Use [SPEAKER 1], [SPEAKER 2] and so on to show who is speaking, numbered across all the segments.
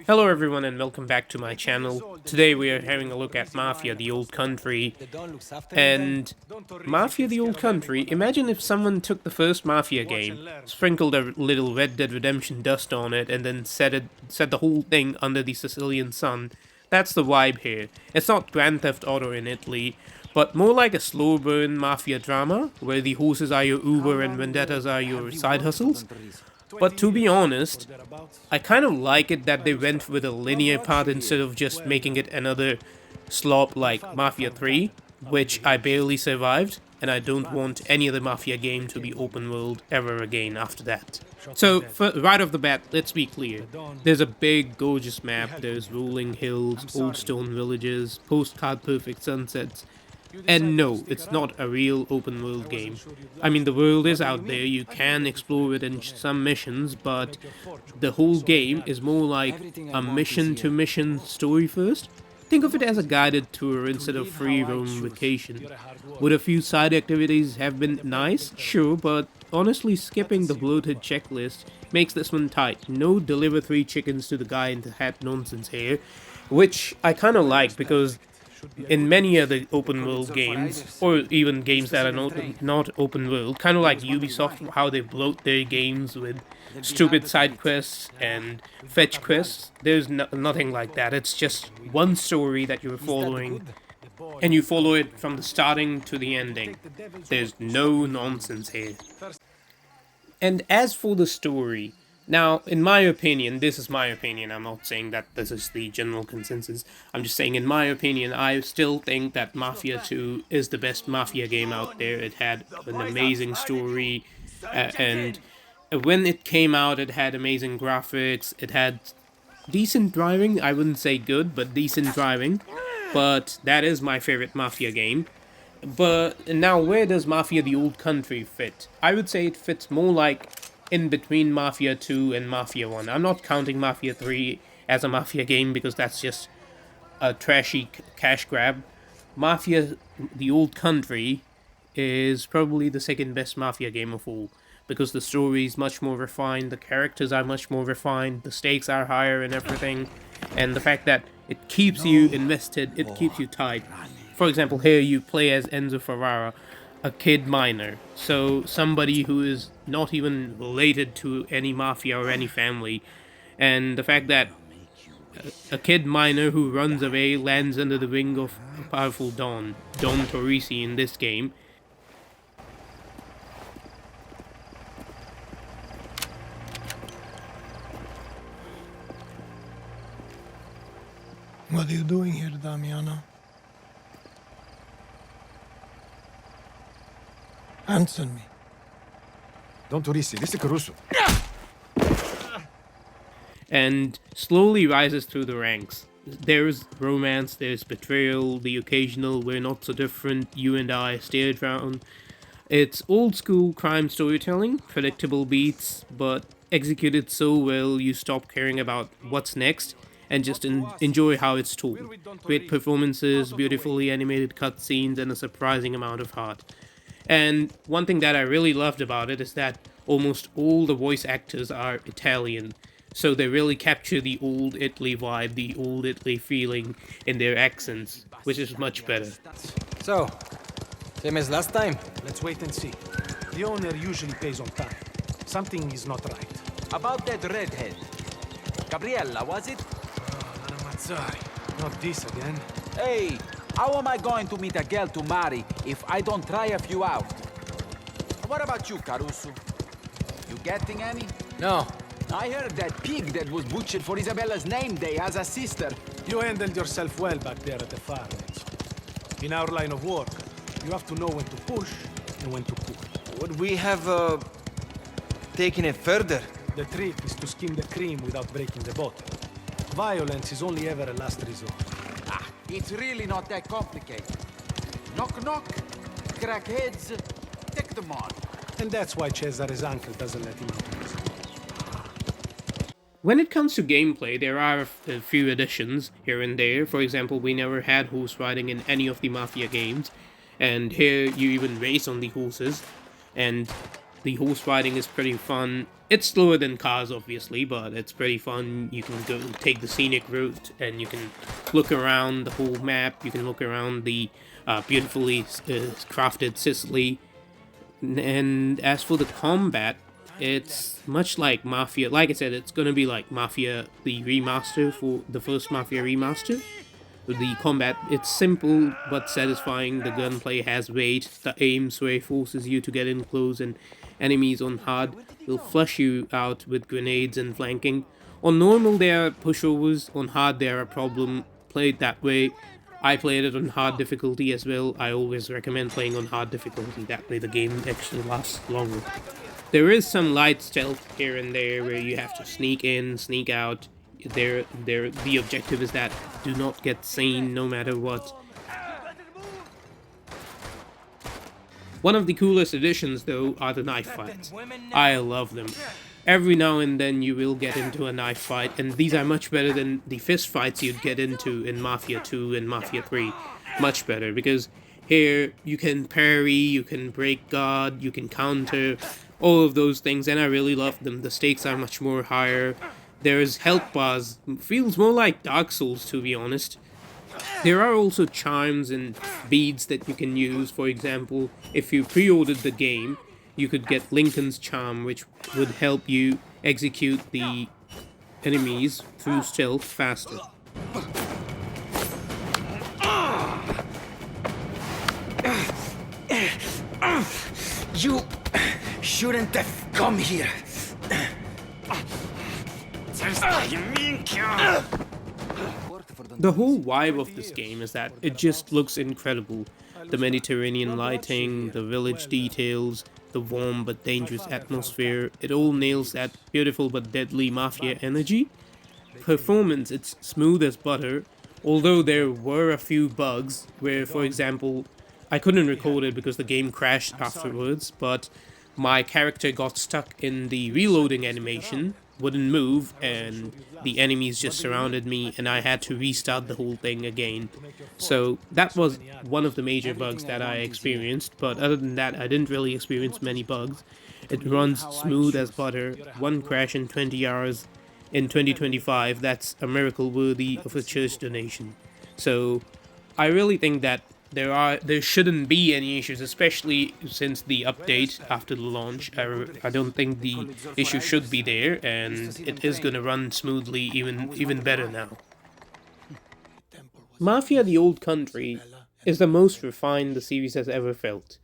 [SPEAKER 1] Hello everyone and welcome back to my channel. Today we are having a look at Mafia the Old Country. And Mafia the Old Country, imagine if someone took the first Mafia game, sprinkled a little Red Dead Redemption dust on it, and then set the whole thing under the Sicilian sun. That's the vibe here. It's not Grand Theft Auto in Italy, but more like a slow burn Mafia drama, where the horses are your Uber and vendettas are your side hustles. But to be honest, I kind of like it that they went with a linear path instead of just making it another slop like Mafia 3, which I barely survived, and I don't want any other Mafia game to be open world ever again after that. So, right off the bat, let's be clear. There's a big, gorgeous map, there's rolling hills, old stone villages, postcard perfect sunsets, and no, it's not a real open world game. I mean, the world is out there, you can explore it in some missions, but the whole game is more like a mission to mission story first. Think of it as a guided tour instead of free roam vacation. Would a few side activities have been nice? Sure, but honestly, skipping the bloated checklist makes this one tight. No deliver 3 chickens to the guy in the hat nonsense here, which I kinda like because in many other open world games, or even games that are not open world, kind of like Ubisoft, how they bloat their games with stupid side quests and fetch quests, there's nothing like that. It's just one story that you're following, and you follow it from the starting to the ending. There's no nonsense here. And as for the story, now, in my opinion, this is my opinion, I'm not saying that this is the general consensus, I'm just saying in my opinion, I still think that Mafia 2 is the best Mafia game out there. It had an amazing story, and when it came out, it had amazing graphics, it had decent driving, I wouldn't say good, but decent driving, but that is my favorite Mafia game. But now, where does Mafia the Old Country fit? I would say it fits more like in between Mafia 2 and Mafia 1. I'm not counting Mafia 3 as a Mafia game because that's just a trashy cash grab. Mafia the Old Country is probably the second best Mafia game of all because the story is much more refined, the characters are much more refined, the stakes are higher and everything, and the fact that it keeps you invested, it keeps you tied. For example, here you play as Enzo Ferrara, a kid miner, so somebody who is not even related to any mafia or any family, and the fact that a kid miner who runs away lands under the wing of a powerful Don Torrisi in this game.
[SPEAKER 2] What are you doing here, Damiano? Answer me.
[SPEAKER 3] Don Torrisi, this is Caruso.
[SPEAKER 1] And slowly rises through the ranks. There's romance, there's betrayal, the occasional we're not so different, you and I stare down. It's old school crime storytelling, predictable beats, but executed so well you stop caring about what's next and just enjoy how it's told. Great performances, beautifully animated cutscenes, and a surprising amount of heart. And one thing that I really loved about it is that almost all the voice actors are Italian, so they really capture the old Italy vibe, the old Italy feeling in their accents, which is much better.
[SPEAKER 4] So, same as last time.
[SPEAKER 5] Let's wait and see. The owner usually pays on time. Something is not right.
[SPEAKER 6] About that redhead. Gabriella, was it?
[SPEAKER 5] Anna Mazzari. Not this again.
[SPEAKER 6] Hey, how am I going to meet a girl to marry if I don't try a few out? What about you, Caruso? You getting any?
[SPEAKER 4] No.
[SPEAKER 6] I heard that pig that was butchered for Isabella's name day has a sister.
[SPEAKER 5] You handled yourself well back there at the far edge. In our line of work, you have to know when to push and when to pull.
[SPEAKER 7] Would we have, taken it further?
[SPEAKER 5] The trick is to skim the cream without breaking the bottom. Violence is only ever a last resort.
[SPEAKER 6] Ah, it's really not that complicated. Knock knock, crack heads, take them on.
[SPEAKER 5] And that's why Cesare's uncle doesn't let him out of his house.
[SPEAKER 1] When it comes to gameplay, there are a few additions here and there. For example, we never had horse riding in any of the Mafia games, and here you even race on the horses, and the horse riding is pretty fun. It's slower than cars, obviously, but it's pretty fun. You can go take the scenic route, and you can look around the whole map. You can look around the beautifully crafted Sicily. And as for the combat, it's much like Mafia. Like I said, it's gonna be like Mafia, the remaster, for the first Mafia remaster. The combat, it's simple but satisfying. The gunplay has weight. The aim sway forces you to get in close, and enemies on hard will flush you out with grenades and flanking. On normal, there are pushovers. On hard, they are a problem. Play it that way. I played it on hard difficulty as well. I always recommend playing on hard difficulty. That way the game actually lasts longer. There is some light stealth here and there where you have to sneak in, sneak out. The objective is that do not get seen no matter what. One of the coolest additions, though, are the knife fights. I love them. Every now and then you will get into a knife fight, and these are much better than the fist fights you'd get into in Mafia 2 and Mafia 3. Much better, because here you can parry, you can break guard, you can counter, all of those things, and I really love them. The stakes are much more higher. There's health bars. Feels more like Dark Souls, to be honest. There are also charms and beads that you can use. For example, if you pre-ordered the game, you could get Lincoln's Charm, which would help you execute the enemies through stealth faster.
[SPEAKER 7] You shouldn't have come here.
[SPEAKER 1] The whole vibe of this game is that it just looks incredible. The Mediterranean lighting, the village details, the warm but dangerous atmosphere, it all nails that beautiful but deadly Mafia energy. Performance, it's smooth as butter, although there were a few bugs where, for example, I couldn't record it because the game crashed afterwards, but my character got stuck in the reloading animation, wouldn't move, and the enemies just surrounded me, and I had to restart the whole thing again. So that was one of the major bugs that I experienced, but other than that, I didn't really experience many bugs. It runs smooth as butter. One crash in 20 hours in 2025, that's a miracle worthy of a church donation. So I really think that there shouldn't be any issues, especially since the update after the launch. I don't think the issue should be there, and it is going to run smoothly, even better now. Mafia: The Old Country is the most refined the series has ever felt.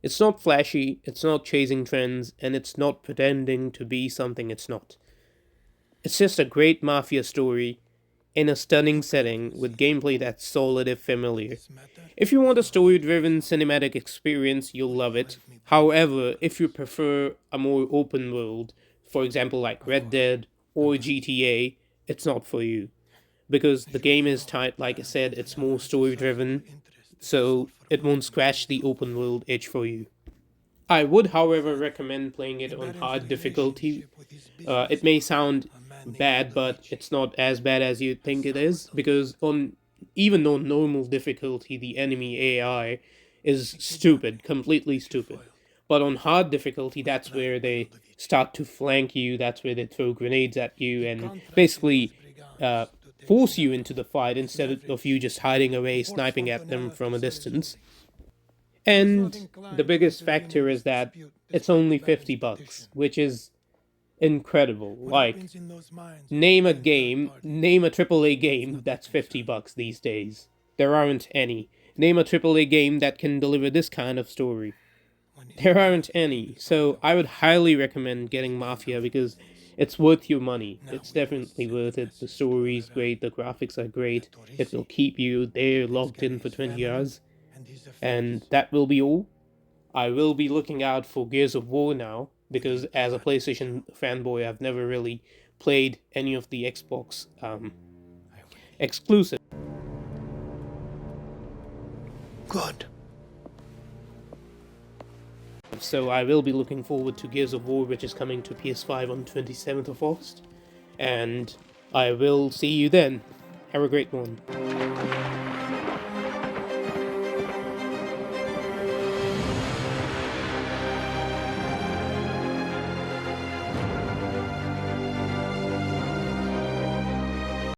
[SPEAKER 1] It's not flashy, it's not chasing trends, and it's not pretending to be something it's not. It's just a great Mafia story in a stunning setting with gameplay that's solid if familiar. If you want a story-driven cinematic experience, you'll love it. However, if you prefer a more open world, for example like Red Dead or GTA, it's not for you. Because the game is tight, like I said, it's more story-driven, so it won't scratch the open world itch for you. I would, however, recommend playing it on hard difficulty. It may sound bad, but it's not as bad as you think it is, because even on normal difficulty, the enemy AI is stupid, completely stupid. But on hard difficulty, that's where they start to flank you, that's where they throw grenades at you, and basically force you into the fight instead of you just hiding away, sniping at them from a distance. And the biggest factor is that it's only $50, which is incredible. Like, name a AAA game that's $50 these days. There aren't any. Name a AAA game that can deliver this kind of story. There aren't any. So I would highly recommend getting Mafia because it's worth your money. It's definitely worth it. The story's great, the graphics are great. It will keep you there logged in for 20 hours. And that will be all. I will be looking out for Gears of War now, because as a PlayStation fanboy, I've never really played any of the Xbox exclusive.
[SPEAKER 2] Good.
[SPEAKER 1] So I will be looking forward to Gears of War, which is coming to PS5 on 27th of August. And I will see you then. Have a great one.